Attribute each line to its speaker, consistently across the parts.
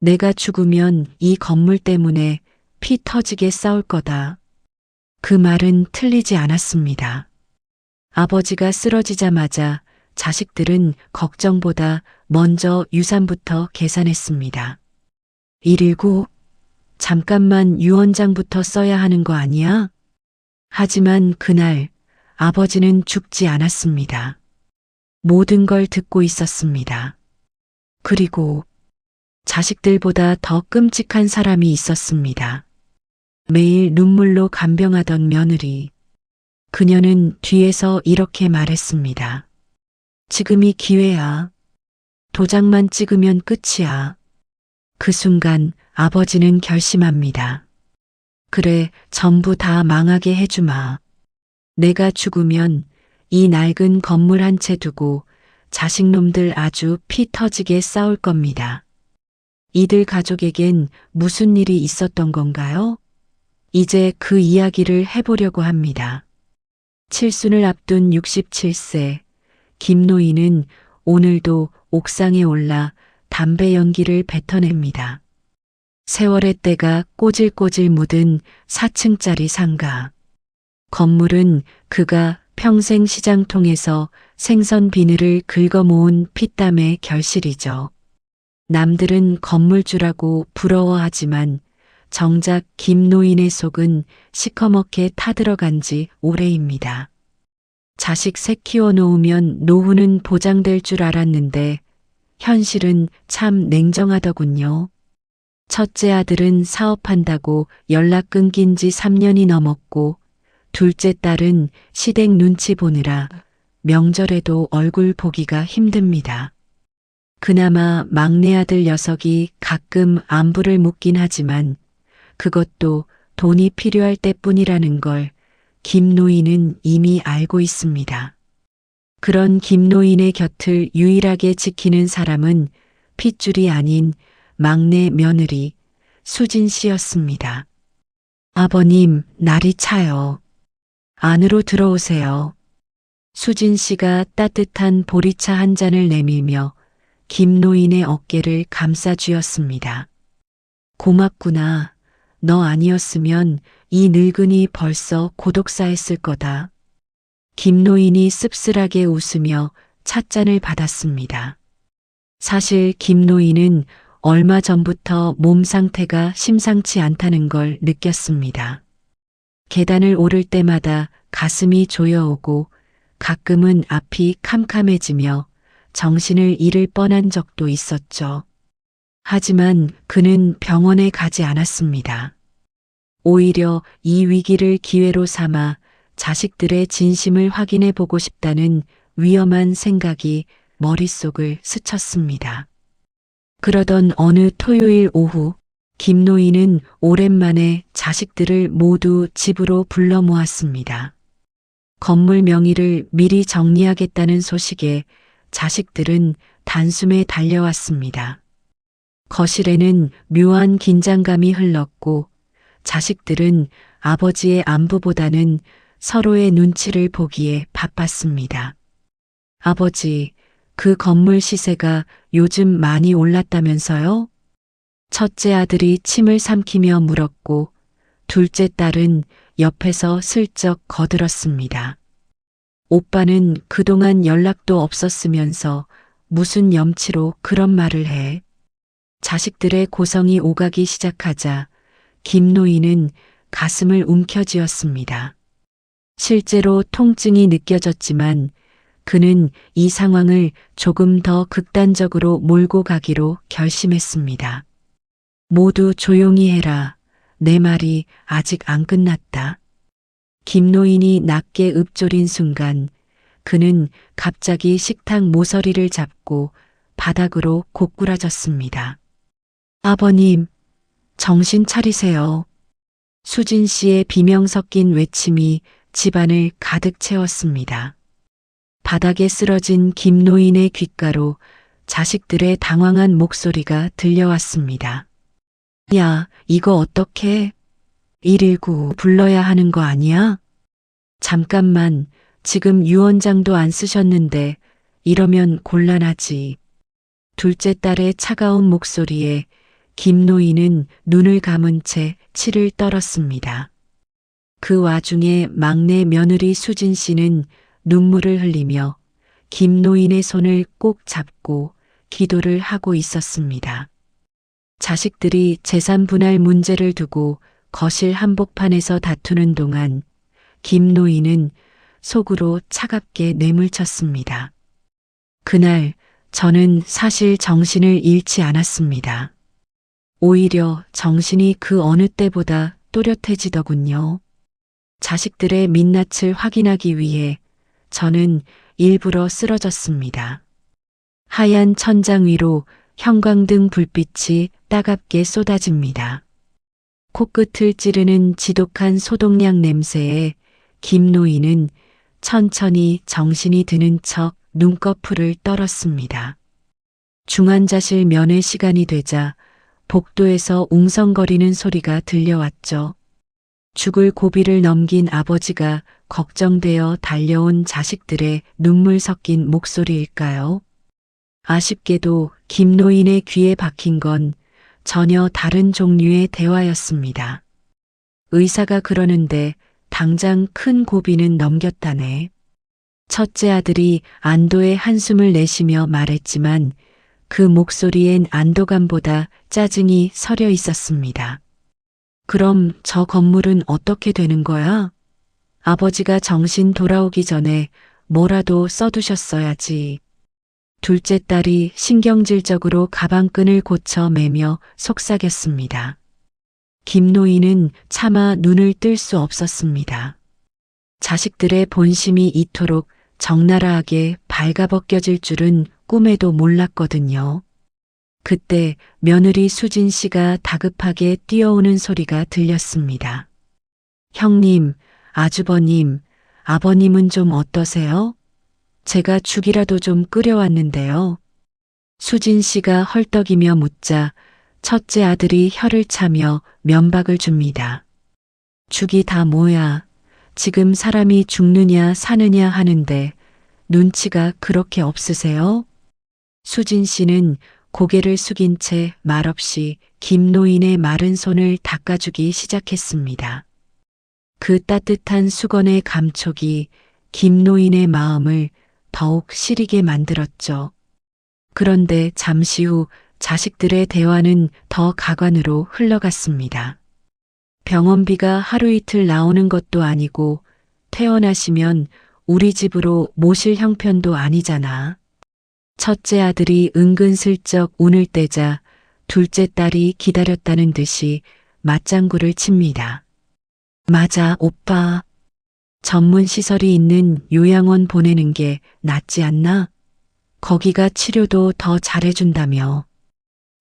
Speaker 1: 내가 죽으면 이 건물 때문에 피 터지게 싸울 거다. 그 말은 틀리지 않았습니다. 아버지가 쓰러지자마자 자식들은 걱정보다 먼저 유산부터 계산했습니다. 119, 잠깐만 유언장부터 써야 하는 거 아니야? 하지만 그날 아버지는 죽지 않았습니다. 모든 걸 듣고 있었습니다. 그리고 자식들보다 더 끔찍한 사람이 있었습니다. 매일 눈물로 간병하던 며느리. 그녀는 뒤에서 이렇게 말했습니다. 지금이 기회야. 도장만 찍으면 끝이야. 그 순간 아버지는 결심합니다. 그래, 전부 다 망하게 해주마. 내가 죽으면 이 낡은 건물 한 채 두고 자식놈들 아주 피 터지게 싸울 겁니다. 이들 가족에겐 무슨 일이 있었던 건가요? 이제 그 이야기를 해보려고 합니다. 칠순을 앞둔 67세 김노인은 오늘도 옥상에 올라 담배 연기를 뱉어냅니다. 세월의 때가 꼬질꼬질 묻은 4층짜리 상가. 건물은 그가 평생 시장통에서 생선 비늘을 긁어 모은 피땀의 결실이죠. 남들은 건물주라고 부러워하지만 정작 김노인의 속은 시커멓게 타들어간 지 오래입니다. 자식 새 키워놓으면 노후는 보장될 줄 알았는데 현실은 참 냉정하더군요. 첫째 아들은 사업한다고 연락 끊긴 지 3년이 넘었고 둘째 딸은 시댁 눈치 보느라 명절에도 얼굴 보기가 힘듭니다. 그나마 막내 아들 녀석이 가끔 안부를 묻긴 하지만 그것도 돈이 필요할 때뿐이라는 걸 김노인은 이미 알고 있습니다. 그런 김노인의 곁을 유일하게 지키는 사람은 핏줄이 아닌 막내 며느리 수진 씨였습니다. 아버님, 날이 차요. 안으로 들어오세요. 수진 씨가 따뜻한 보리차 한 잔을 내밀며 김노인의 어깨를 감싸 쥐었습니다. 고맙구나. 너 아니었으면 이 늙은이 벌써 고독사했을 거다. 김노인이 씁쓸하게 웃으며 찻잔을 받았습니다. 사실 김노인은 얼마 전부터 몸 상태가 심상치 않다는 걸 느꼈습니다. 계단을 오를 때마다 가슴이 조여오고 가끔은 앞이 캄캄해지며 정신을 잃을 뻔한 적도 있었죠. 하지만 그는 병원에 가지 않았습니다. 오히려 이 위기를 기회로 삼아 자식들의 진심을 확인해 보고 싶다는 위험한 생각이 머릿속을 스쳤습니다. 그러던 어느 토요일 오후 김노인은 오랜만에 자식들을 모두 집으로 불러 모았습니다. 건물 명의를 미리 정리하겠다는 소식에 자식들은 단숨에 달려왔습니다. 거실에는 묘한 긴장감이 흘렀고 자식들은 아버지의 안부보다는 서로의 눈치를 보기에 바빴습니다. 아버지, 그 건물 시세가 요즘 많이 올랐다면서요? 첫째 아들이 침을 삼키며 물었고 둘째 딸은 옆에서 슬쩍 거들었습니다. 오빠는 그동안 연락도 없었으면서 무슨 염치로 그런 말을 해? 자식들의 고성이 오가기 시작하자 김노인은 가슴을 움켜쥐었습니다. 실제로 통증이 느껴졌지만 그는 이 상황을 조금 더 극단적으로 몰고 가기로 결심했습니다. 모두 조용히 해라. 내 말이 아직 안 끝났다. 김노인이 낮게 읊조린 순간 그는 갑자기 식탁 모서리를 잡고 바닥으로 고꾸라졌습니다. 아버님, 정신 차리세요. 수진 씨의 비명 섞인 외침이 집안을 가득 채웠습니다. 바닥에 쓰러진 김노인의 귓가로 자식들의 당황한 목소리가 들려왔습니다. 야, 이거 어떡해? 119 불러야 하는 거 아니야? 잠깐만, 지금 유언장도 안 쓰셨는데 이러면 곤란하지. 둘째 딸의 차가운 목소리에 김노인은 눈을 감은 채 치를 떨었습니다. 그 와중에 막내 며느리 수진 씨는 눈물을 흘리며 김노인의 손을 꼭 잡고 기도를 하고 있었습니다. 자식들이 재산 분할 문제를 두고 거실 한복판에서 다투는 동안 김노인은 속으로 차갑게 뇌물쳤습니다. 그날 저는 사실 정신을 잃지 않았습니다. 오히려 정신이 그 어느 때보다 또렷해지더군요. 자식들의 민낯을 확인하기 위해 저는 일부러 쓰러졌습니다. 하얀 천장 위로 형광등 불빛이 따갑게 쏟아집니다. 코끝을 찌르는 지독한 소독약 냄새에 김노인은 천천히 정신이 드는 척 눈꺼풀을 떨었습니다. 중환자실 면회 시간이 되자 복도에서 웅성거리는 소리가 들려왔죠. 죽을 고비를 넘긴 아버지가 걱정되어 달려온 자식들의 눈물 섞인 목소리일까요? 아쉽게도 김노인의 귀에 박힌 건 전혀 다른 종류의 대화였습니다. 의사가 그러는데 당장 큰 고비는 넘겼다네. 첫째 아들이 안도의 한숨을 내쉬며 말했지만 그 목소리엔 안도감보다 짜증이 서려 있었습니다. 그럼 저 건물은 어떻게 되는 거야? 아버지가 정신 돌아오기 전에 뭐라도 써두셨어야지. 둘째 딸이 신경질적으로 가방끈을 고쳐 매며 속삭였습니다. 김노인은 차마 눈을 뜰 수 없었습니다. 자식들의 본심이 이토록 적나라하게 발가벗겨질 줄은 꿈에도 몰랐거든요. 그때 며느리 수진 씨가 다급하게 뛰어오는 소리가 들렸습니다. 형님, 아주버님, 아버님은 좀 어떠세요? 제가 죽이라도 좀 끓여왔는데요. 수진 씨가 헐떡이며 묻자 첫째 아들이 혀를 차며 면박을 줍니다. 죽이 다 뭐야. 지금 사람이 죽느냐 사느냐 하는데 눈치가 그렇게 없으세요? 수진 씨는 고개를 숙인 채 말없이 김노인의 마른 손을 닦아주기 시작했습니다. 그 따뜻한 수건의 감촉이 김노인의 마음을 더욱 시리게 만들었죠. 그런데 잠시 후 자식들의 대화는 더 가관으로 흘러갔습니다. 병원비가 하루 이틀 나오는 것도 아니고 퇴원하시면 우리 집으로 모실 형편도 아니잖아. 첫째 아들이 은근슬쩍 운을 떼자 둘째 딸이 기다렸다는 듯이 맞장구를 칩니다. 맞아, 오빠. 전문 시설이 있는 요양원 보내는 게 낫지 않나? 거기가 치료도 더 잘해준다며.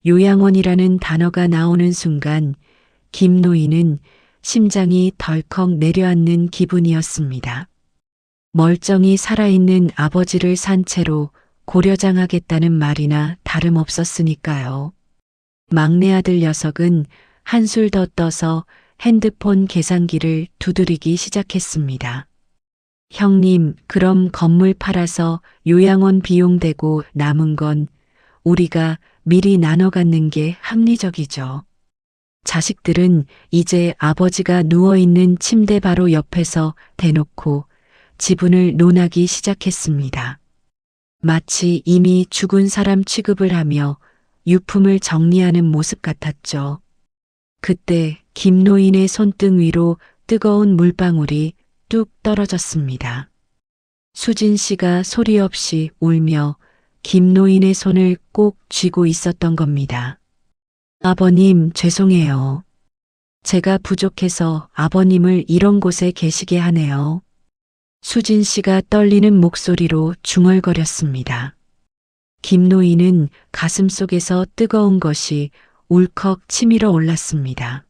Speaker 1: 요양원이라는 단어가 나오는 순간 김노인은 심장이 덜컥 내려앉는 기분이었습니다. 멀쩡히 살아있는 아버지를 산 채로 고려장하겠다는 말이나 다름없었으니까요. 막내 아들 녀석은 한술 더 떠서 핸드폰 계산기를 두드리기 시작했습니다. 형님, 그럼 건물 팔아서 요양원 비용 대고 남은 건 우리가 미리 나눠 갖는 게 합리적이죠. 자식들은 이제 아버지가 누워있는 침대 바로 옆에서 대놓고 지분을 논하기 시작했습니다. 마치 이미 죽은 사람 취급을 하며 유품을 정리하는 모습 같았죠. 그때 김노인의 손등 위로 뜨거운 물방울이 뚝 떨어졌습니다. 수진 씨가 소리 없이 울며 김노인의 손을 꼭 쥐고 있었던 겁니다. 아버님, 죄송해요. 제가 부족해서 아버님을 이런 곳에 계시게 하네요. 수진 씨가 떨리는 목소리로 중얼거렸습니다. 김노인은 가슴속에서 뜨거운 것이 울컥 치밀어 올랐습니다.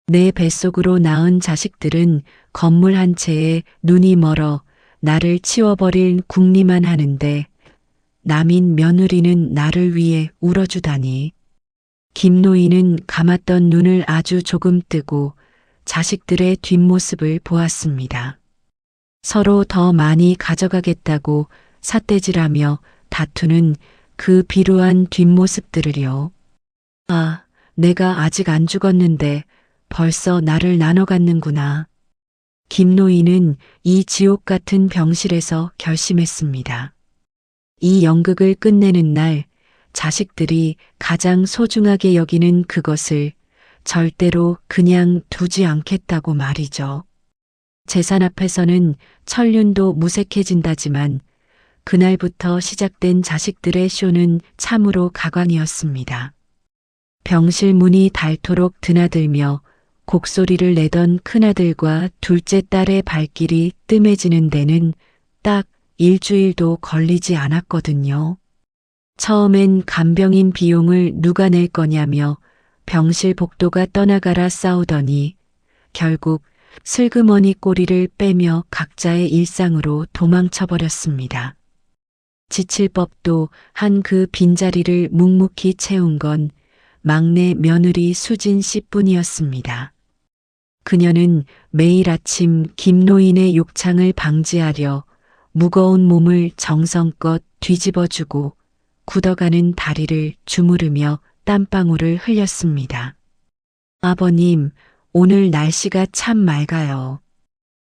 Speaker 1: 내 뱃속으로 낳은 자식들은 건물 한 채에 눈이 멀어 나를 치워버릴 궁리만 하는데 남인 며느리는 나를 위해 울어주다니. 김노인은 감았던 눈을 아주 조금 뜨고 자식들의 뒷모습을 보았습니다. 서로 더 많이 가져가겠다고 삿대질하며 다투는 그 비루한 뒷모습들을요. 아, 내가 아직 안 죽었는데 벌써 나를 나눠갔는구나. 김노인은 이 지옥 같은 병실에서 결심했습니다. 이 연극을 끝내는 날 자식들이 가장 소중하게 여기는 그것을 절대로 그냥 두지 않겠다고 말이죠. 재산 앞에서는 천륜도 무색해진다지만 그날부터 시작된 자식들의 쇼는 참으로 가관이었습니다. 병실 문이 닳도록 드나들며 곡소리를 내던 큰아들과 둘째 딸의 발길이 뜸해지는 데는 딱 일주일도 걸리지 않았거든요. 처음엔 간병인 비용을 누가 낼 거냐며 병실 복도가 떠나가라 싸우더니 결국 슬그머니 꼬리를 빼며 각자의 일상으로 도망쳐버렸습니다. 지칠 법도 한 그 빈자리를 묵묵히 채운 건 막내 며느리 수진 씨뿐이었습니다. 그녀는 매일 아침 김노인의 욕창을 방지하려 무거운 몸을 정성껏 뒤집어주고 굳어가는 다리를 주무르며 땀방울을 흘렸습니다. 아버님, 오늘 날씨가 참 맑아요.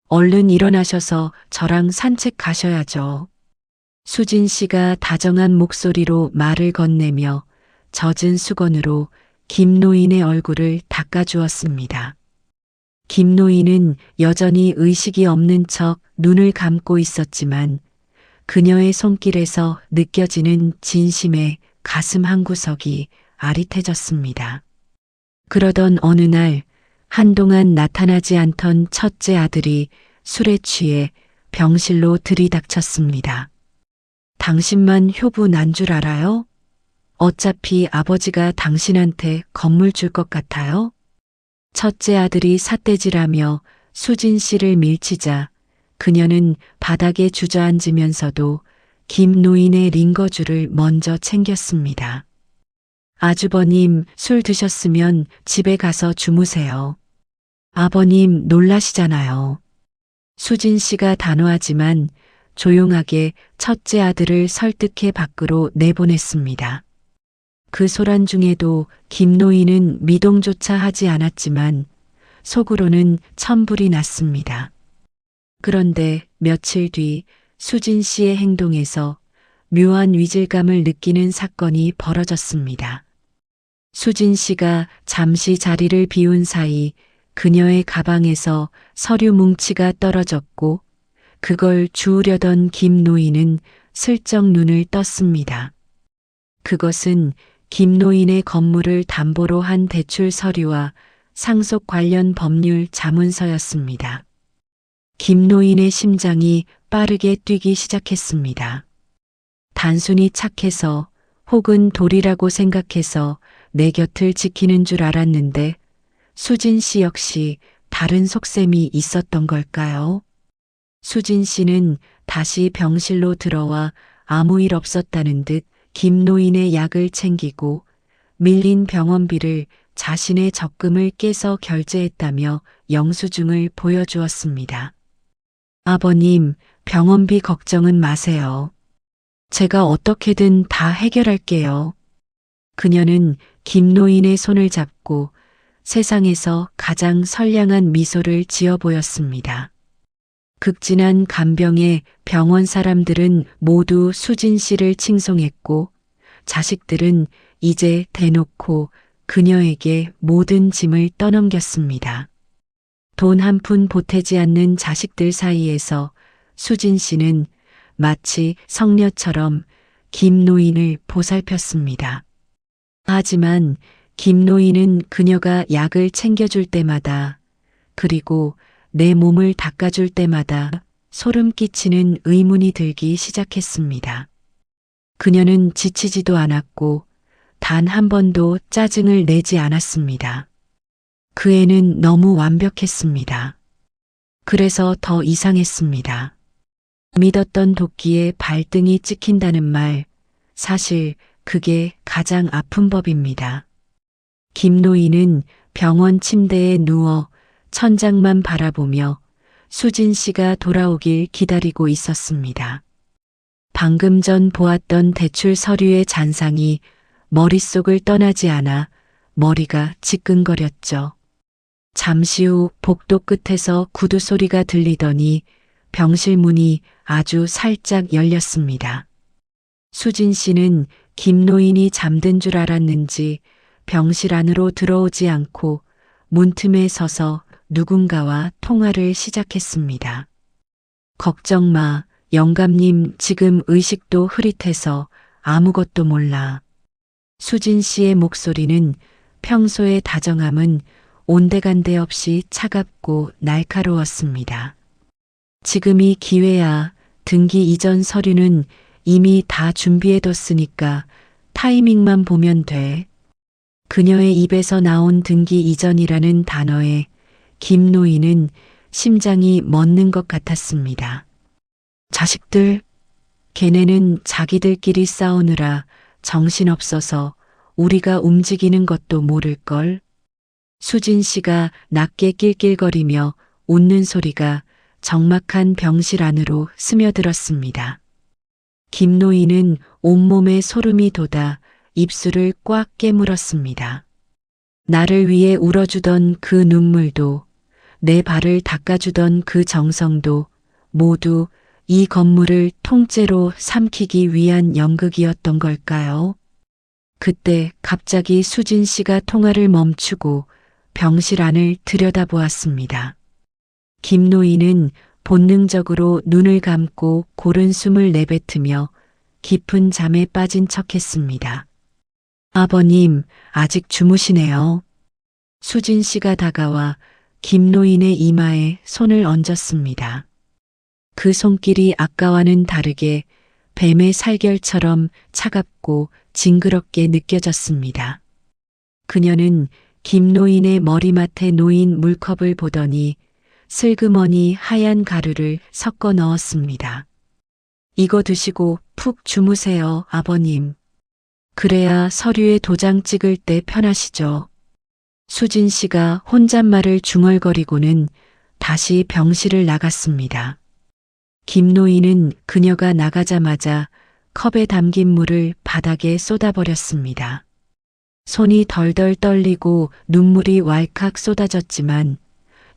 Speaker 1: 얼른 일어나셔서 저랑 산책 가셔야죠. 수진 씨가 다정한 목소리로 말을 건네며 젖은 수건으로 김노인의 얼굴을 닦아주었습니다. 김노인은 여전히 의식이 없는 척 눈을 감고 있었지만 그녀의 손길에서 느껴지는 진심의 가슴 한구석이 아릿해졌습니다. 그러던 어느 날 한동안 나타나지 않던 첫째 아들이 술에 취해 병실로 들이닥쳤습니다. 당신만 효부 난 줄 알아요? 어차피 아버지가 당신한테 건물 줄 것 같아요? 첫째 아들이 삿대질하며 수진 씨를 밀치자 그녀는 바닥에 주저앉으면서도 김노인의 링거줄을 먼저 챙겼습니다. 아주버님, 술 드셨으면 집에 가서 주무세요. 아버님 놀라시잖아요. 수진 씨가 단호하지만 조용하게 첫째 아들을 설득해 밖으로 내보냈습니다. 그 소란 중에도 김노인은 미동조차 하지 않았지만 속으로는 천불이 났습니다. 그런데 며칠 뒤 수진 씨의 행동에서 묘한 위질감을 느끼는 사건이 벌어졌습니다. 수진 씨가 잠시 자리를 비운 사이 그녀의 가방에서 서류 뭉치가 떨어졌고 그걸 주우려던 김노인은 슬쩍 눈을 떴습니다. 그것은 김노인의 건물을 담보로 한 대출 서류와 상속 관련 법률 자문서였습니다. 김노인의 심장이 빠르게 뛰기 시작했습니다. 단순히 착해서 혹은 도리라고 생각해서 내 곁을 지키는 줄 알았는데 수진 씨 역시 다른 속셈이 있었던 걸까요? 수진 씨는 다시 병실로 들어와 아무 일 없었다는 듯 김노인의 약을 챙기고 밀린 병원비를 자신의 적금을 깨서 결제했다며 영수증을 보여주었습니다. 아버님, 병원비 걱정은 마세요. 제가 어떻게든 다 해결할게요. 그녀는 김노인의 손을 잡고 세상에서 가장 선량한 미소를 지어 보였습니다. 극진한 간병에 병원 사람들은 모두 수진 씨를 칭송했고 자식들은 이제 대놓고 그녀에게 모든 짐을 떠넘겼습니다. 돈 한 푼 보태지 않는 자식들 사이에서 수진 씨는 마치 성녀처럼 김노인을 보살폈습니다. 하지만 김노인은 그녀가 약을 챙겨줄 때마다 그리고 내 몸을 닦아줄 때마다 소름 끼치는 의문이 들기 시작했습니다. 그녀는 지치지도 않았고 단 한 번도 짜증을 내지 않았습니다. 그 애는 너무 완벽했습니다. 그래서 더 이상했습니다. 믿었던 도끼에 발등이 찍힌다는 말, 사실 그게 가장 아픈 법입니다. 김노인은 병원 침대에 누워 천장만 바라보며 수진 씨가 돌아오길 기다리고 있었습니다. 방금 전 보았던 대출 서류의 잔상이 머릿속을 떠나지 않아 머리가 지끈거렸죠. 잠시 후 복도 끝에서 구두 소리가 들리더니 병실 문이 아주 살짝 열렸습니다. 수진 씨는 김노인이 잠든 줄 알았는지 병실 안으로 들어오지 않고 문틈에 서서 누군가와 통화를 시작했습니다. 걱정 마, 영감님 지금 의식도 흐릿해서 아무것도 몰라. 수진 씨의 목소리는 평소의 다정함은 온데간데 없이 차갑고 날카로웠습니다. 지금이 기회야. 등기 이전 서류는 이미 다 준비해뒀으니까 타이밍만 보면 돼. 그녀의 입에서 나온 등기 이전이라는 단어에 김노인은 심장이 멎는 것 같았습니다. 자식들, 걔네는 자기들끼리 싸우느라 정신없어서 우리가 움직이는 것도 모를걸. 수진 씨가 낮게 낄낄거리며 웃는 소리가 적막한 병실 안으로 스며들었습니다. 김노인은 온몸에 소름이 돋아 입술을 꽉 깨물었습니다. 나를 위해 울어주던 그 눈물도, 내 발을 닦아주던 그 정성도 모두 이 건물을 통째로 삼키기 위한 연극이었던 걸까요? 그때 갑자기 수진 씨가 통화를 멈추고 병실 안을 들여다보았습니다. 김노인은 본능적으로 눈을 감고 고른 숨을 내뱉으며 깊은 잠에 빠진 척했습니다. 아버님, 아직 주무시네요. 수진 씨가 다가와 김노인의 이마에 손을 얹었습니다. 그 손길이 아까와는 다르게 뱀의 살결처럼 차갑고 징그럽게 느껴졌습니다. 그녀는 김노인의 머리맡에 놓인 물컵을 보더니 슬그머니 하얀 가루를 섞어 넣었습니다. 이거 드시고 푹 주무세요, 아버님. 그래야 서류에 도장 찍을 때 편하시죠. 수진 씨가 혼잣말을 중얼거리고는 다시 병실을 나갔습니다. 김노인은 그녀가 나가자마자 컵에 담긴 물을 바닥에 쏟아버렸습니다. 손이 덜덜 떨리고 눈물이 왈칵 쏟아졌지만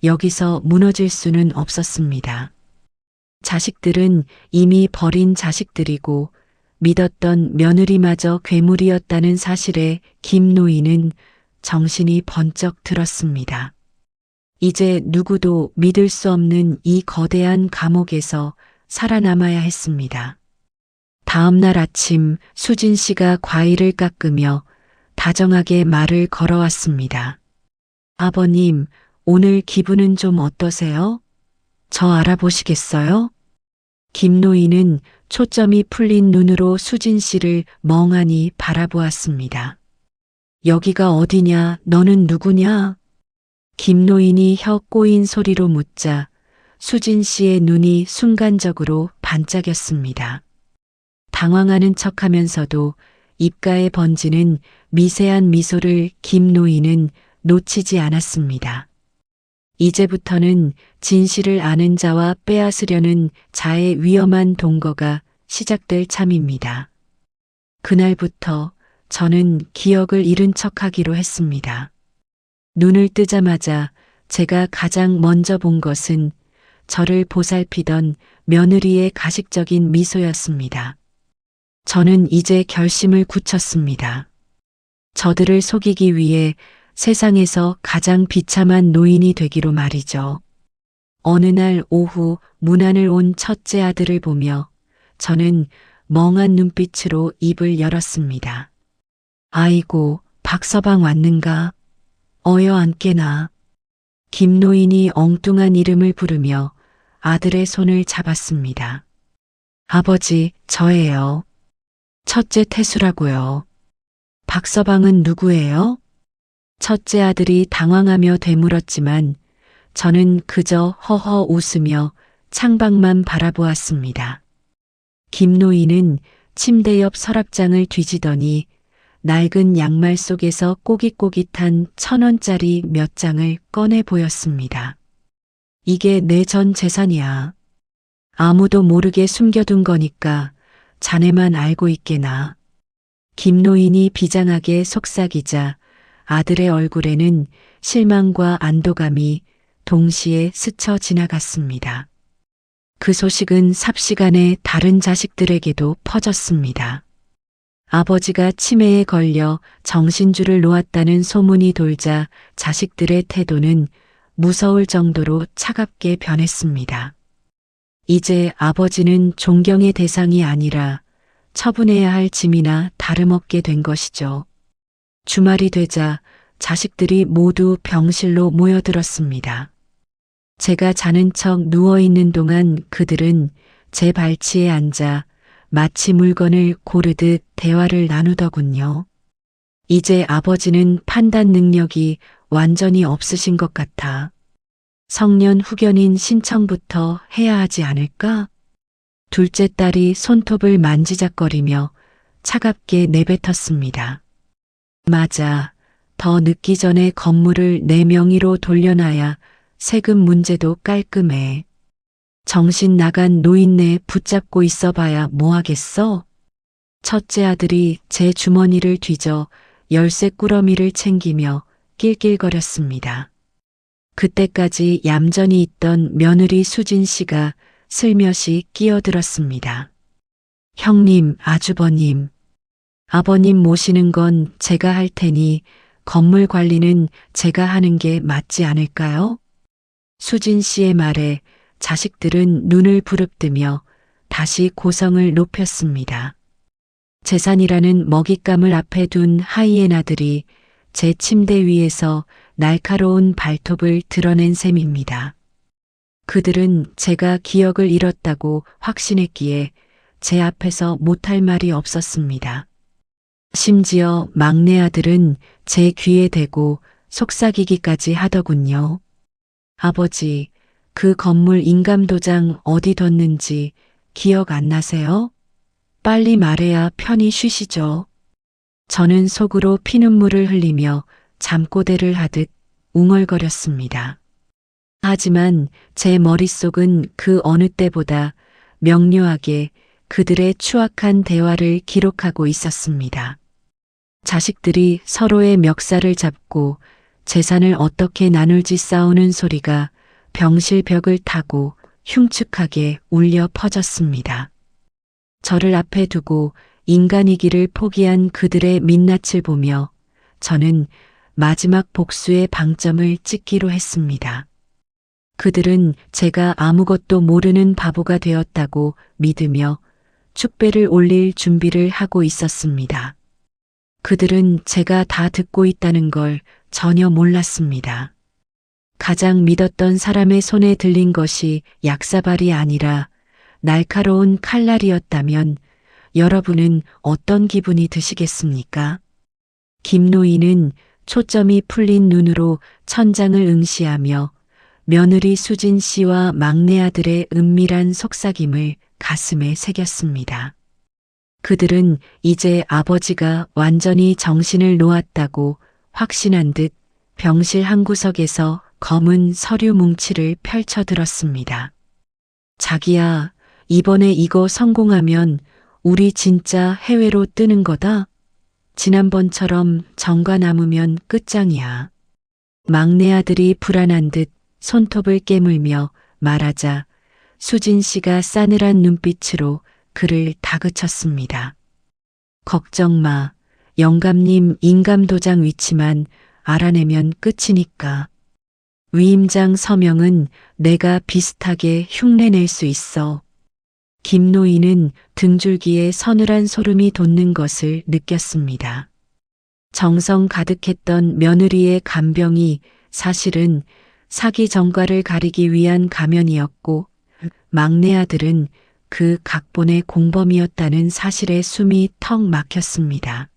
Speaker 1: 여기서 무너질 수는 없었습니다. 자식들은 이미 버린 자식들이고 믿었던 며느리마저 괴물이었다는 사실에 김노인은 정신이 번쩍 들었습니다. 이제 누구도 믿을 수 없는 이 거대한 감옥에서 살아남아야 했습니다. 다음 날 아침 수진 씨가 과일을 깎으며 다정하게 말을 걸어왔습니다. 아버님, 오늘 기분은 좀 어떠세요? 저 알아보시겠어요? 김노인은 초점이 풀린 눈으로 수진 씨를 멍하니 바라보았습니다. 여기가 어디냐, 너는 누구냐? 김노인이 혀 꼬인 소리로 묻자 수진 씨의 눈이 순간적으로 반짝였습니다. 당황하는 척하면서도 입가에 번지는 미세한 미소를 김노인은 놓치지 않았습니다. 이제부터는 진실을 아는 자와 빼앗으려는 자의 위험한 동거가 시작될 참입니다. 그날부터 저는 기억을 잃은 척하기로 했습니다. 눈을 뜨자마자 제가 가장 먼저 본 것은 저를 보살피던 며느리의 가식적인 미소였습니다. 저는 이제 결심을 굳혔습니다. 저들을 속이기 위해 세상에서 가장 비참한 노인이 되기로 말이죠. 어느 날 오후 문 안을 온 첫째 아들을 보며 저는 멍한 눈빛으로 입을 열었습니다. 아이고, 박서방 왔는가? 어여 앉게나. 김노인이 엉뚱한 이름을 부르며 아들의 손을 잡았습니다. 아버지, 저예요. 첫째 태수라고요. 박서방은 누구예요? 첫째 아들이 당황하며 되물었지만 저는 그저 허허 웃으며 창밖만 바라보았습니다. 김노인은 침대 옆 서랍장을 뒤지더니 낡은 양말 속에서 꼬깃꼬깃한 1,000원짜리 몇 장을 꺼내 보였습니다. 이게 내 전 재산이야. 아무도 모르게 숨겨둔 거니까 자네만 알고 있게나. 김노인이 비장하게 속삭이자 아들의 얼굴에는 실망과 안도감이 동시에 스쳐 지나갔습니다. 그 소식은 삽시간에 다른 자식들에게도 퍼졌습니다. 아버지가 치매에 걸려 정신줄을 놓았다는 소문이 돌자 자식들의 태도는 무서울 정도로 차갑게 변했습니다. 이제 아버지는 존경의 대상이 아니라 처분해야 할 짐이나 다름없게 된 것이죠. 주말이 되자 자식들이 모두 병실로 모여들었습니다. 제가 자는 척 누워있는 동안 그들은 제 발치에 앉아 마치 물건을 고르듯 대화를 나누더군요. 이제 아버지는 판단 능력이 완전히 없으신 것 같아 성년 후견인 신청부터 해야 하지 않을까? 둘째 딸이 손톱을 만지작거리며 차갑게 내뱉었습니다. 맞아. 더 늦기 전에 건물을 내 명의로 돌려놔야 세금 문제도 깔끔해. 정신 나간 노인네 붙잡고 있어봐야 뭐하겠어? 첫째 아들이 제 주머니를 뒤져 열쇠 꾸러미를 챙기며 낄낄거렸습니다. 그때까지 얌전히 있던 며느리 수진 씨가 슬며시 끼어들었습니다. 형님, 아주버님, 아버님 모시는 건 제가 할 테니 건물 관리는 제가 하는 게 맞지 않을까요? 수진 씨의 말에 자식들은 눈을 부릅뜨며 다시 고성을 높였습니다. 재산이라는 먹잇감을 앞에 둔 하이에나들이 제 침대 위에서 날카로운 발톱을 드러낸 셈입니다. 그들은 제가 기억을 잃었다고 확신했기에 제 앞에서 못할 말이 없었습니다. 심지어 막내 아들은 제 귀에 대고 속삭이기까지 하더군요. 아버지, 그 건물 인감도장 어디 뒀는지 기억 안 나세요? 빨리 말해야 편히 쉬시죠. 저는 속으로 피눈물을 흘리며 잠꼬대를 하듯 웅얼거렸습니다. 하지만 제 머릿속은 그 어느 때보다 명료하게 그들의 추악한 대화를 기록하고 있었습니다. 자식들이 서로의 멱살을 잡고 재산을 어떻게 나눌지 싸우는 소리가 병실 벽을 타고 흉측하게 울려 퍼졌습니다. 저를 앞에 두고 인간이기를 포기한 그들의 민낯을 보며 저는 마지막 복수의 방점을 찍기로 했습니다. 그들은 제가 아무것도 모르는 바보가 되었다고 믿으며 축배를 올릴 준비를 하고 있었습니다. 그들은 제가 다 듣고 있다는 걸 전혀 몰랐습니다. 가장 믿었던 사람의 손에 들린 것이 약사발이 아니라 날카로운 칼날이었다면 여러분은 어떤 기분이 드시겠습니까? 김노인은 초점이 풀린 눈으로 천장을 응시하며 며느리 수진 씨와 막내 아들의 은밀한 속삭임을 가슴에 새겼습니다. 그들은 이제 아버지가 완전히 정신을 놓았다고 확신한 듯 병실 한 구석에서 검은 서류 뭉치를 펼쳐들었습니다. 자기야, 이번에 이거 성공하면 우리 진짜 해외로 뜨는 거다. 지난번처럼 정과 남으면 끝장이야. 막내 아들이 불안한 듯 손톱을 깨물며 말하자 수진 씨가 싸늘한 눈빛으로 그를 다그쳤습니다. 걱정 마. 영감님 인감도장 위치만 알아내면 끝이니까. 위임장 서명은 내가 비슷하게 흉내낼 수 있어. 김노인은 등줄기에 서늘한 소름이 돋는 것을 느꼈습니다. 정성 가득했던 며느리의 간병이 사실은 사기 전과를 가리기 위한 가면이었고 막내 아들은 그 각본의 공범이었다는 사실에 숨이 턱 막혔습니다.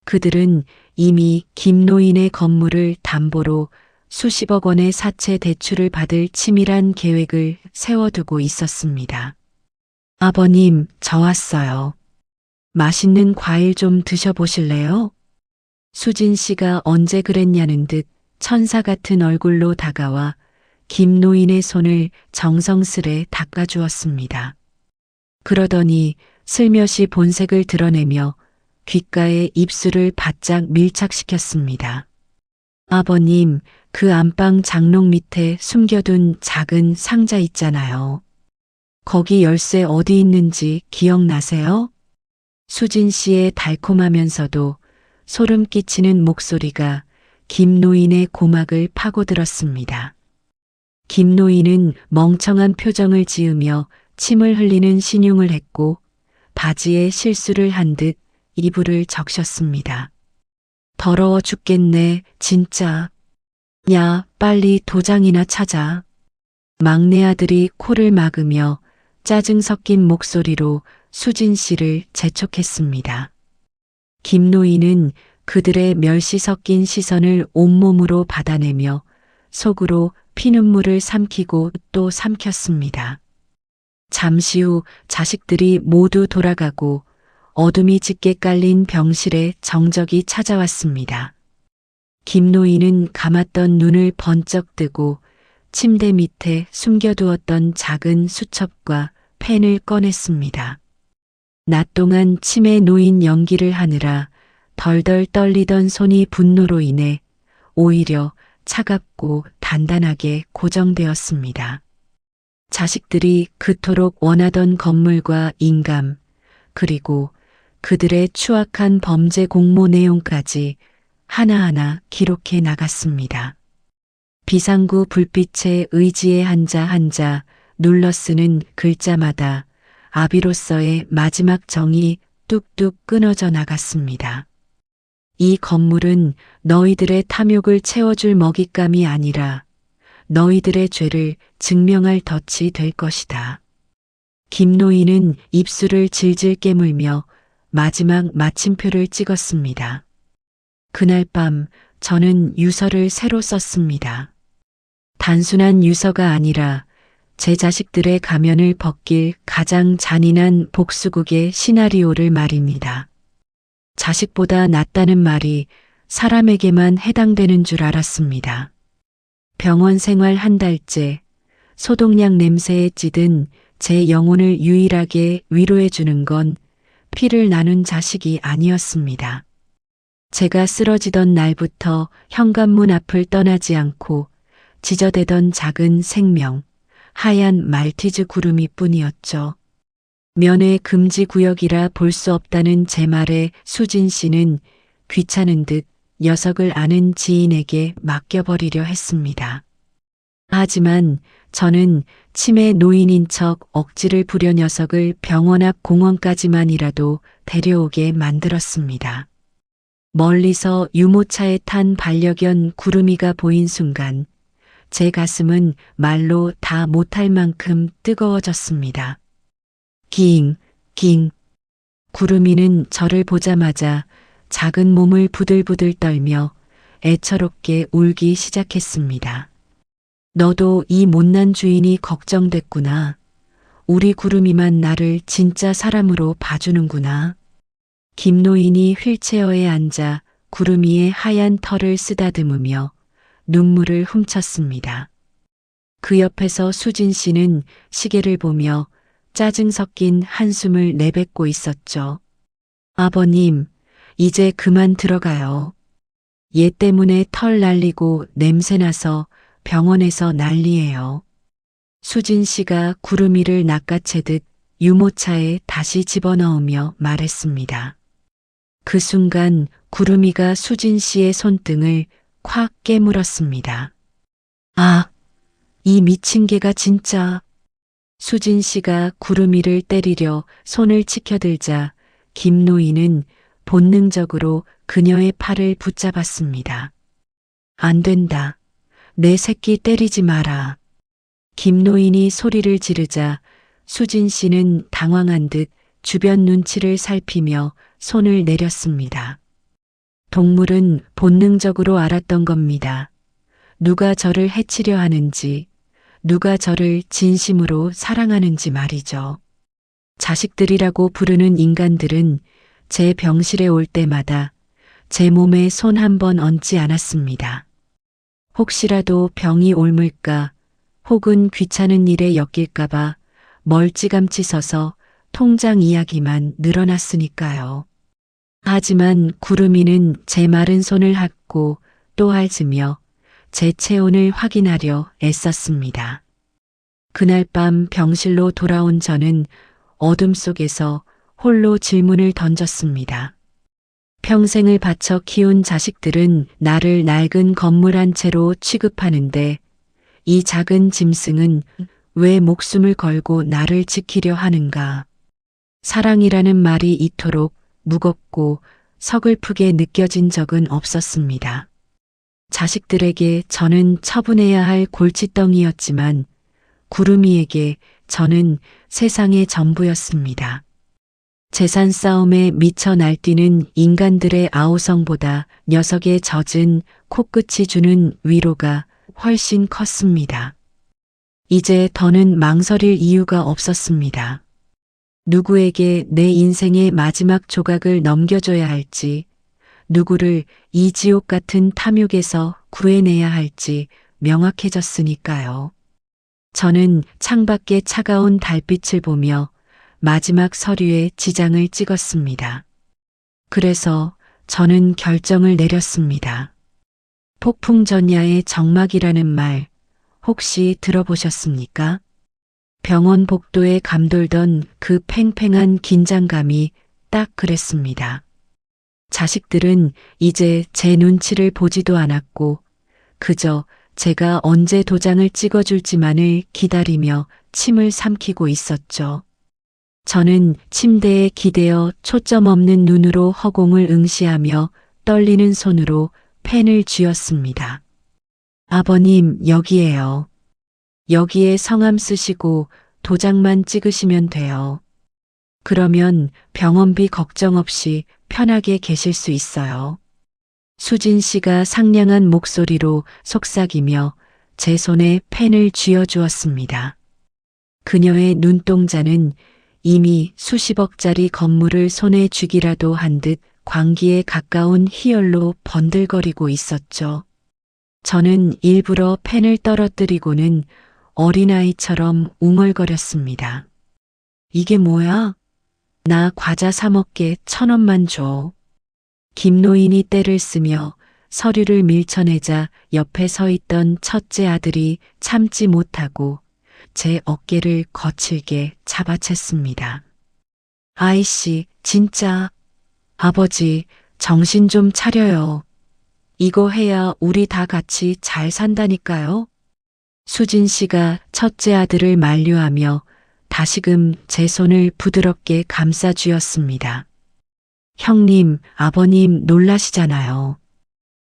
Speaker 1: 그들은 이미 김노인의 건물을 담보로 수십억 원의 사채 대출을 받을 치밀한 계획을 세워두고 있었습니다. 아버님, 저 왔어요. 맛있는 과일 좀 드셔보실래요? 수진 씨가 언제 그랬냐는 듯 천사 같은 얼굴로 다가와 김노인의 손을 정성스레 닦아주었습니다. 그러더니 슬며시 본색을 드러내며 귓가에 입술을 바짝 밀착시켰습니다. 아버님, 그 안방 장롱 밑에 숨겨둔 작은 상자 있잖아요. 거기 열쇠 어디 있는지 기억나세요? 수진 씨의 달콤하면서도 소름 끼치는 목소리가 김 노인의 고막을 파고들었습니다. 김 노인은 멍청한 표정을 지으며 침을 흘리는 신용을 했고 바지에 실수를 한 듯 이불을 적셨습니다. 더러워 죽겠네, 진짜. 야, 빨리 도장이나 찾아. 막내 아들이 코를 막으며 짜증 섞인 목소리로 수진 씨를 재촉했습니다. 김 노인은 그들의 멸시 섞인 시선을 온몸으로 받아내며 속으로 피눈물을 삼키고 또 삼켰습니다. 잠시 후 자식들이 모두 돌아가고 어둠이 짙게 깔린 병실에 정적이 찾아왔습니다. 김 노인은 감았던 눈을 번쩍 뜨고 침대 밑에 숨겨두었던 작은 수첩과 펜을 꺼냈습니다. 낮 동안 치매 노인 연기를 하느라 덜덜 떨리던 손이 분노로 인해 오히려 차갑고 단단하게 고정되었습니다. 자식들이 그토록 원하던 건물과 인감, 그리고 그들의 추악한 범죄 공모 내용까지 하나하나 기록해 나갔습니다. 비상구 불빛에 의지에 한자 한자 눌러 쓰는 글자마다 아비로서의 마지막 정이 뚝뚝 끊어져 나갔습니다. 이 건물은 너희들의 탐욕을 채워줄 먹잇감이 아니라 너희들의 죄를 증명할 덫이 될 것이다. 김 노인은 입술을 질질 깨물며 마지막 마침표를 찍었습니다. 그날 밤 저는 유서를 새로 썼습니다. 단순한 유서가 아니라 제 자식들의 가면을 벗길 가장 잔인한 복수극의 시나리오를 말입니다. 자식보다 낫다는 말이 사람에게만 해당되는 줄 알았습니다. 병원 생활 한 달째 소독약 냄새에 찌든 제 영혼을 유일하게 위로해 주는 건 피를 나눈 자식이 아니었습니다. 제가 쓰러지던 날부터 현관문 앞을 떠나지 않고 지저대던 작은 생명, 하얀 말티즈 구름이 뿐이었죠. 면회 금지 구역이라 볼 수 없다는 제 말에 수진 씨는 귀찮은 듯 녀석을 아는 지인에게 맡겨버리려 했습니다. 하지만 저는 치매 노인인 척 억지를 부려 녀석을 병원 앞 공원까지만이라도 데려오게 만들었습니다. 멀리서 유모차에 탄 반려견 구름이가 보인 순간 제 가슴은 말로 다 못할 만큼 뜨거워졌습니다. 깅, 깅. 구름이는 저를 보자마자 작은 몸을 부들부들 떨며 애처롭게 울기 시작했습니다. 너도 이 못난 주인이 걱정됐구나. 우리 구름이만 나를 진짜 사람으로 봐주는구나. 김노인이 휠체어에 앉아 구름이의 하얀 털을 쓰다듬으며 눈물을 훔쳤습니다. 그 옆에서 수진 씨는 시계를 보며 짜증 섞인 한숨을 내뱉고 있었죠. 아버님, 이제 그만 들어가요. 얘 때문에 털 날리고 냄새나서 병원에서 난리예요. 수진 씨가 구름이를 낚아채듯 유모차에 다시 집어넣으며 말했습니다. 그 순간 구름이가 수진 씨의 손등을 콱 깨물었습니다. 아, 이 미친 개가 진짜. 수진 씨가 구름이를 때리려 손을 치켜들자 김노인은 본능적으로 그녀의 팔을 붙잡았습니다. 안 된다. 내 새끼 때리지 마라. 김노인이 소리를 지르자 수진 씨는 당황한 듯 주변 눈치를 살피며 손을 내렸습니다. 동물은 본능적으로 알았던 겁니다. 누가 저를 해치려 하는지, 누가 저를 진심으로 사랑하는지 말이죠. 자식들이라고 부르는 인간들은 제 병실에 올 때마다 제 몸에 손 한 번 얹지 않았습니다. 혹시라도 병이 옮을까 혹은 귀찮은 일에 엮일까봐 멀찌감치 서서 통장 이야기만 늘어났으니까요. 하지만 구름이는 제 마른 손을 핥고 또 핥으며 제 체온을 확인하려 애썼습니다. 그날 밤 병실로 돌아온 저는 어둠 속에서 홀로 질문을 던졌습니다. 평생을 바쳐 키운 자식들은 나를 낡은 건물 한 채로 취급하는데 이 작은 짐승은 왜 목숨을 걸고 나를 지키려 하는가? 사랑이라는 말이 이토록 무겁고 서글프게 느껴진 적은 없었습니다. 자식들에게 저는 처분해야 할 골칫덩이였지만 구름이에게 저는 세상의 전부였습니다. 재산 싸움에 미쳐 날뛰는 인간들의 아우성보다 녀석의 젖은 코끝이 주는 위로가 훨씬 컸습니다. 이제 더는 망설일 이유가 없었습니다. 누구에게 내 인생의 마지막 조각을 넘겨줘야 할지, 누구를 이 지옥 같은 탐욕에서 구해내야 할지 명확해졌으니까요. 저는 창밖의 차가운 달빛을 보며 마지막 서류에 지장을 찍었습니다. 그래서 저는 결정을 내렸습니다. 폭풍전야의 정막이라는 말 혹시 들어보셨습니까? 병원 복도에 감돌던 그 팽팽한 긴장감이 딱 그랬습니다. 자식들은 이제 제 눈치를 보지도 않았고 그저 제가 언제 도장을 찍어줄지만을 기다리며 침을 삼키고 있었죠. 저는 침대에 기대어 초점 없는 눈으로 허공을 응시하며 떨리는 손으로 펜을 쥐었습니다. 아버님, 여기에요. 여기에 성함 쓰시고 도장만 찍으시면 돼요. 그러면 병원비 걱정 없이 편하게 계실 수 있어요. 수진 씨가 상냥한 목소리로 속삭이며 제 손에 펜을 쥐어주었습니다. 그녀의 눈동자는 이미 수십억짜리 건물을 손에 쥐기라도 한 듯 광기에 가까운 희열로 번들거리고 있었죠. 저는 일부러 펜을 떨어뜨리고는 어린아이처럼 웅얼거렸습니다. 이게 뭐야? 나 과자 사 먹게 1,000원만 줘. 김노인이 떼를 쓰며 서류를 밀쳐내자 옆에 서 있던 첫째 아들이 참지 못하고 제 어깨를 거칠게 잡아챘습니다. 아이씨, 진짜. 아버지, 정신 좀 차려요. 이거 해야 우리 다 같이 잘 산다니까요. 수진 씨가 첫째 아들을 만류하며 다시금 제 손을 부드럽게 감싸 쥐었습니다. 형님, 아버님 놀라시잖아요.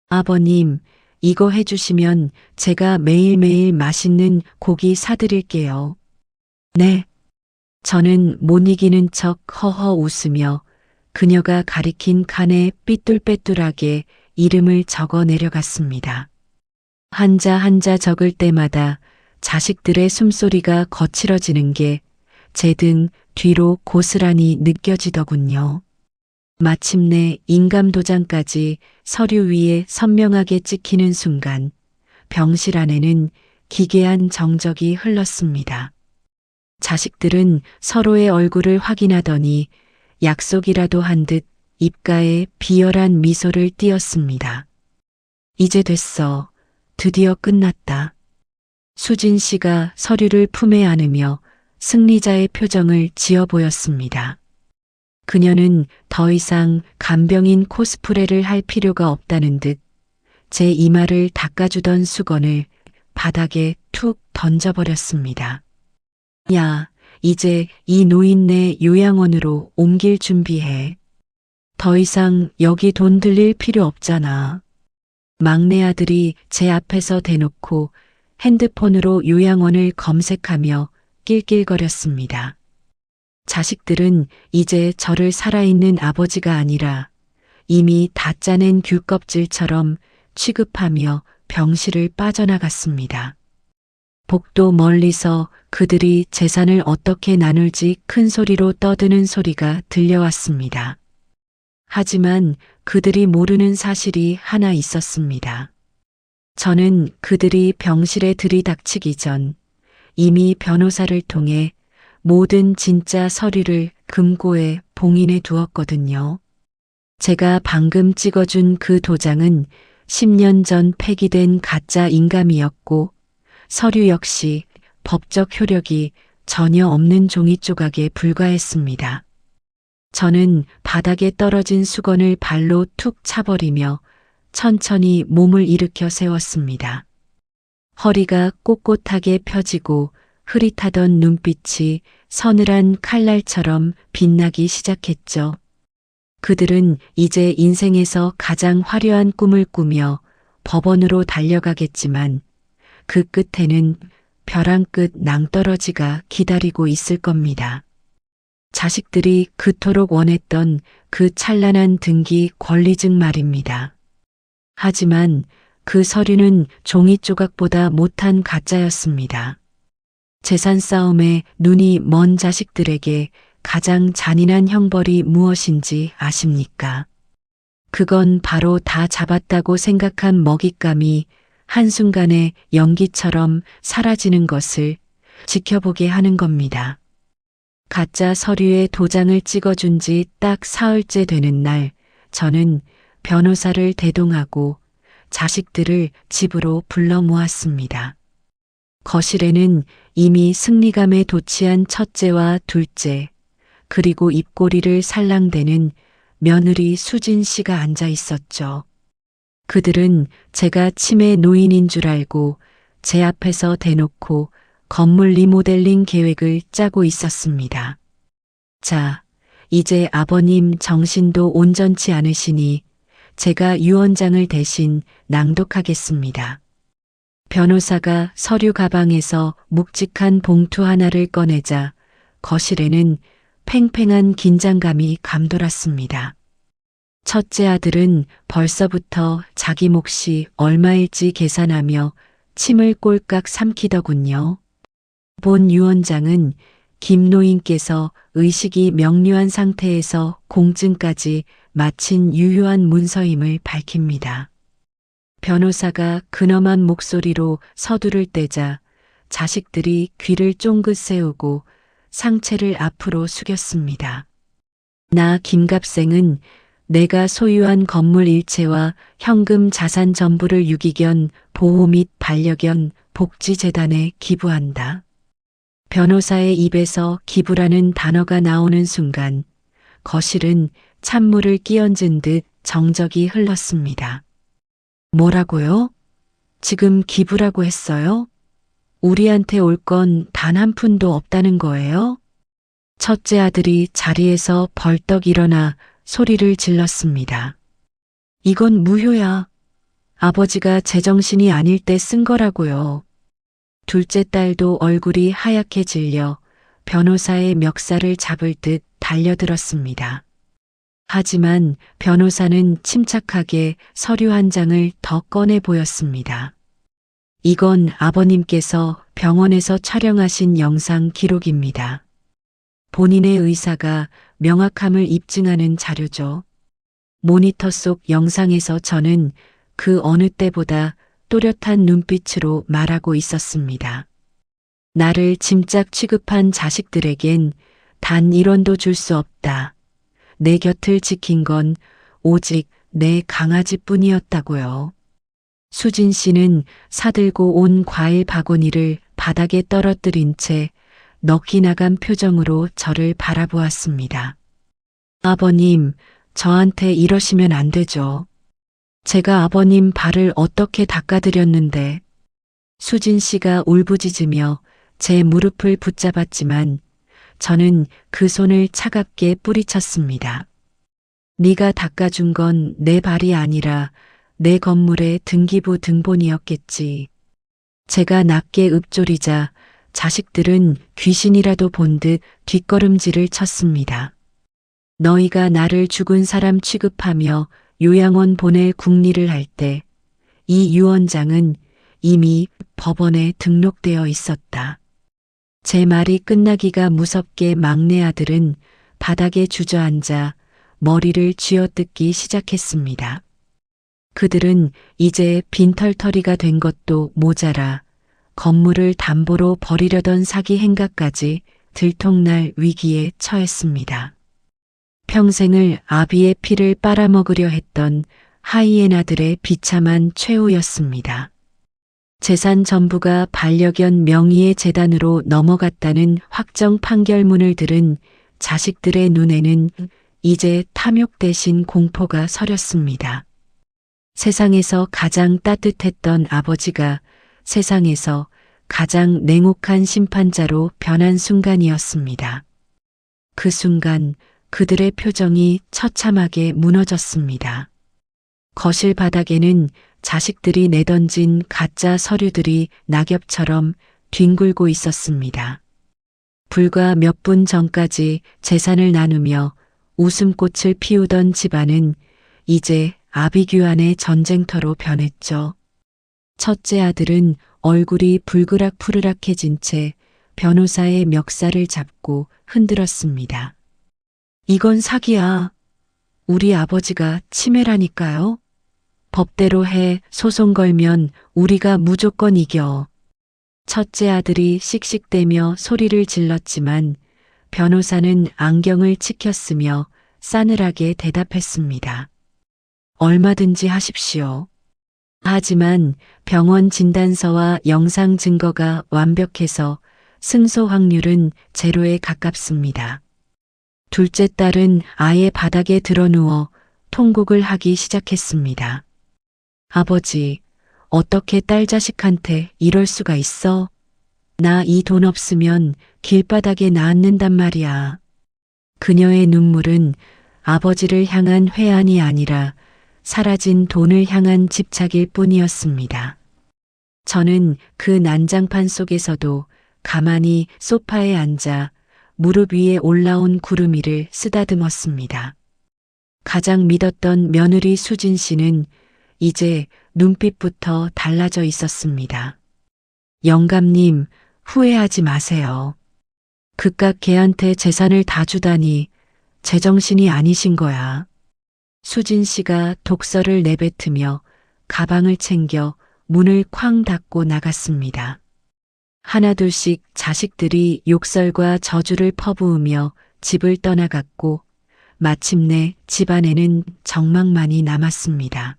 Speaker 1: 아버님, 이거 해주시면 제가 매일매일 맛있는 고기 사드릴게요. 네. 저는 못 이기는 척 허허 웃으며 그녀가 가리킨 칸에 삐뚤빼뚤하게 이름을 적어 내려갔습니다. 한자 한자 적을 때마다 자식들의 숨소리가 거칠어지는 게 제 등 뒤로 고스란히 느껴지더군요. 마침내 인감도장까지 서류 위에 선명하게 찍히는 순간 병실 안에는 기괴한 정적이 흘렀습니다. 자식들은 서로의 얼굴을 확인하더니 약속이라도 한 듯 입가에 비열한 미소를 띄었습니다. 이제 됐어. 드디어 끝났다. 수진 씨가 서류를 품에 안으며 승리자의 표정을 지어 보였습니다. 그녀는 더 이상 간병인 코스프레를 할 필요가 없다는 듯 제 이마를 닦아주던 수건을 바닥에 툭 던져버렸습니다. 야, 이제 이 노인네 요양원으로 옮길 준비해. 더 이상 여기 돈 들릴 필요 없잖아. 막내 아들이 제 앞에서 대놓고 핸드폰으로 요양원을 검색하며 낄낄거렸습니다. 자식들은 이제 저를 살아있는 아버지가 아니라 이미 다 짜낸 귤껍질처럼 취급하며 병실을 빠져나갔습니다. 복도 멀리서 그들이 재산을 어떻게 나눌지 큰 소리로 떠드는 소리가 들려왔습니다. 하지만 그들이 모르는 사실이 하나 있었습니다. 저는 그들이 병실에 들이닥치기 전 이미 변호사를 통해 모든 진짜 서류를 금고에 봉인해 두었거든요. 제가 방금 찍어준 그 도장은 10년 전 폐기된 가짜 인감이었고 서류 역시 법적 효력이 전혀 없는 종이 조각에 불과했습니다. 저는 바닥에 떨어진 수건을 발로 툭 차버리며 천천히 몸을 일으켜 세웠습니다. 허리가 꼿꼿하게 펴지고 흐릿하던 눈빛이 서늘한 칼날처럼 빛나기 시작했죠. 그들은 이제 인생에서 가장 화려한 꿈을 꾸며 법원으로 달려가겠지만 그 끝에는 벼랑 끝 낭떠러지가 기다리고 있을 겁니다. 자식들이 그토록 원했던 그 찬란한 등기 권리증 말입니다. 하지만 그 서류는 종이 조각보다 못한 가짜였습니다. 재산 싸움에 눈이 먼 자식들에게 가장 잔인한 형벌이 무엇인지 아십니까? 그건 바로 다 잡았다고 생각한 먹잇감이 한순간에 연기처럼 사라지는 것을 지켜보게 하는 겁니다. 가짜 서류에 도장을 찍어준 지 딱 사흘째 되는 날, 저는 변호사를 대동하고 자식들을 집으로 불러 모았습니다. 거실에는 이미 승리감에 도취한 첫째와 둘째, 그리고 입꼬리를 살랑대는 며느리 수진 씨가 앉아 있었죠. 그들은 제가 치매 노인인 줄 알고 제 앞에서 대놓고 건물 리모델링 계획을 짜고 있었습니다. 자, 이제 아버님 정신도 온전치 않으시니 제가 유언장을 대신 낭독하겠습니다. 변호사가 서류 가방에서 묵직한 봉투 하나를 꺼내자 거실에는 팽팽한 긴장감이 감돌았습니다. 첫째 아들은 벌써부터 자기 몫이 얼마일지 계산하며 침을 꼴깍 삼키더군요. 본 유언장은 김 노인께서 의식이 명료한 상태에서 공증까지 마친 유효한 문서임을 밝힙니다. 변호사가 근엄한 목소리로 서두를 떼자 자식들이 귀를 쫑긋 세우고 상체를 앞으로 숙였습니다. 나 김갑생은 내가 소유한 건물 일체와 현금 자산 전부를 유기견 보호 및 반려견 복지재단에 기부한다. 변호사의 입에서 기부라는 단어가 나오는 순간 거실은 찬물을 끼얹은 듯 정적이 흘렀습니다. 뭐라고요? 지금 기부라고 했어요? 우리한테 올 건 단 한 푼도 없다는 거예요? 첫째 아들이 자리에서 벌떡 일어나 소리를 질렀습니다. 이건 무효야. 아버지가 제정신이 아닐 때 쓴 거라고요. 둘째 딸도 얼굴이 하얗게 질려 변호사의 멱살을 잡을 듯 달려들었습니다. 하지만 변호사는 침착하게 서류 한 장을 더 꺼내 보였습니다. 이건 아버님께서 병원에서 촬영하신 영상 기록입니다. 본인의 의사가 명확함을 입증하는 자료죠. 모니터 속 영상에서 저는 그 어느 때보다 또렷한 눈빛으로 말하고 있었습니다. 나를 짐짝 취급한 자식들에겐 단 1원도 줄 수 없다. 내 곁을 지킨 건 오직 내 강아지뿐이었다고요. 수진 씨는 사들고 온 과일 바구니를 바닥에 떨어뜨린 채 넋이 나간 표정으로 저를 바라보았습니다. 아버님, 저한테 이러시면 안 되죠. 제가 아버님 발을 어떻게 닦아드렸는데. 수진 씨가 울부짖으며 제 무릎을 붙잡았지만 저는 그 손을 차갑게 뿌리쳤습니다. 네가 닦아준 건 내 발이 아니라 내 건물의 등기부 등본이었겠지. 제가 낮게 읊조리자 자식들은 귀신이라도 본 듯 뒷걸음질을 쳤습니다. 너희가 나를 죽은 사람 취급하며 요양원 보낼 궁리를 할 때 이 유언장은 이미 법원에 등록되어 있었다. 제 말이 끝나기가 무섭게 막내 아들은 바닥에 주저앉아 머리를 쥐어뜯기 시작했습니다. 그들은 이제 빈털터리가 된 것도 모자라 건물을 담보로 버리려던 사기 행각까지 들통날 위기에 처했습니다. 평생을 아비의 피를 빨아먹으려 했던 하이에나들의 비참한 최후였습니다. 재산 전부가 반려견 명의의 재단으로 넘어갔다는 확정 판결문을 들은 자식들의 눈에는 이제 탐욕 대신 공포가 서렸습니다. 세상에서 가장 따뜻했던 아버지가 세상에서 가장 냉혹한 심판자로 변한 순간이었습니다. 그 순간 그들의 표정이 처참하게 무너졌습니다. 거실 바닥에는 자식들이 내던진 가짜 서류들이 낙엽처럼 뒹굴고 있었습니다. 불과 몇 분 전까지 재산을 나누며 웃음꽃을 피우던 집안은 이제 아비규환의 전쟁터로 변했죠. 첫째 아들은 얼굴이 불그락푸르락해진 채 변호사의 멱살을 잡고 흔들었습니다. 이건 사기야. 우리 아버지가 치매라니까요. 법대로 해 소송 걸면 우리가 무조건 이겨. 첫째 아들이 씩씩대며 소리를 질렀지만 변호사는 안경을 치켰으며 싸늘하게 대답했습니다. 얼마든지 하십시오. 하지만 병원 진단서와 영상 증거가 완벽해서 승소 확률은 제로에 가깝습니다. 둘째 딸은 아예 바닥에 드러누워 통곡을 하기 시작했습니다. 아버지, 어떻게 딸 자식한테 이럴 수가 있어? 나 이 돈 없으면 길바닥에 놔앉는단 말이야. 그녀의 눈물은 아버지를 향한 회한이 아니라 사라진 돈을 향한 집착일 뿐이었습니다. 저는 그 난장판 속에서도 가만히 소파에 앉아 무릎 위에 올라온 구름이를 쓰다듬었습니다. 가장 믿었던 며느리 수진 씨는 이제 눈빛부터 달라져 있었습니다. 영감님, 후회하지 마세요. 그깟 걔한테 재산을 다 주다니 제정신이 아니신 거야. 수진 씨가 독서를 내뱉으며 가방을 챙겨 문을 쾅 닫고 나갔습니다. 하나둘씩 자식들이 욕설과 저주를 퍼부으며 집을 떠나갔고 마침내 집안에는 정막만이 남았습니다.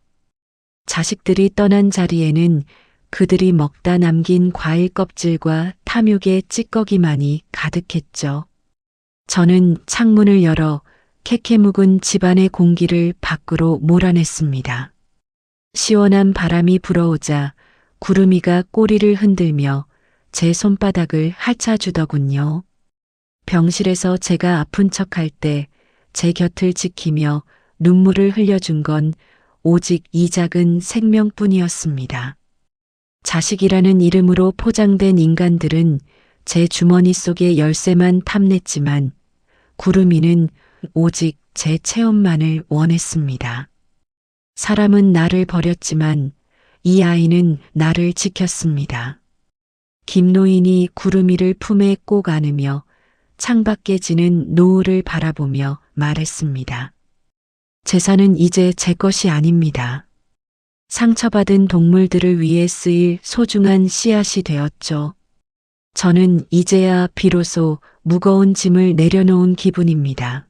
Speaker 1: 자식들이 떠난 자리에는 그들이 먹다 남긴 과일 껍질과 탐욕의 찌꺼기만이 가득했죠. 저는 창문을 열어 캐캐 묵은 집안의 공기를 밖으로 몰아냈습니다. 시원한 바람이 불어오자 구름이가 꼬리를 흔들며 제 손바닥을 핥아주더군요. 병실에서 제가 아픈 척할 때 제 곁을 지키며 눈물을 흘려준 건 오직 이 작은 생명뿐이었습니다. 자식이라는 이름으로 포장된 인간들은 제 주머니 속의 열쇠만 탐냈지만 구름이는 오직 제 체온만을 원했습니다. 사람은 나를 버렸지만 이 아이는 나를 지켰습니다. 김노인이 구름이를 품에 꼭 안으며 창밖에 지는 노을을 바라보며 말했습니다. 재산은 이제 제 것이 아닙니다. 상처받은 동물들을 위해 쓰일 소중한 씨앗이 되었죠. 저는 이제야 비로소 무거운 짐을 내려놓은 기분입니다.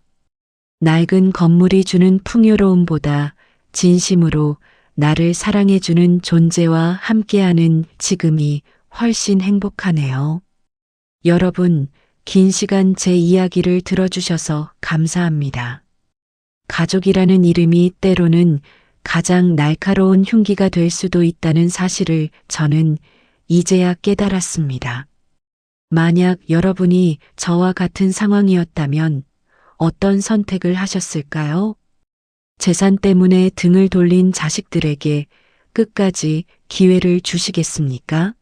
Speaker 1: 낡은 건물이 주는 풍요로움보다 진심으로 나를 사랑해주는 존재와 함께하는 지금이 훨씬 행복하네요. 여러분, 긴 시간 제 이야기를 들어주셔서 감사합니다. 가족이라는 이름이 때로는 가장 날카로운 흉기가 될 수도 있다는 사실을 저는 이제야 깨달았습니다. 만약 여러분이 저와 같은 상황이었다면 어떤 선택을 하셨을까요? 재산 때문에 등을 돌린 자식들에게 끝까지 기회를 주시겠습니까?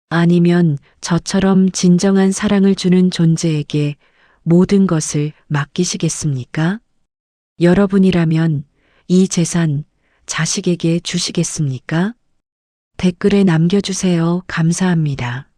Speaker 1: 아니면 저처럼 진정한 사랑을 주는 존재에게 모든 것을 맡기시겠습니까? 여러분이라면 이 재산 자식에게 주시겠습니까? 댓글에 남겨주세요. 감사합니다.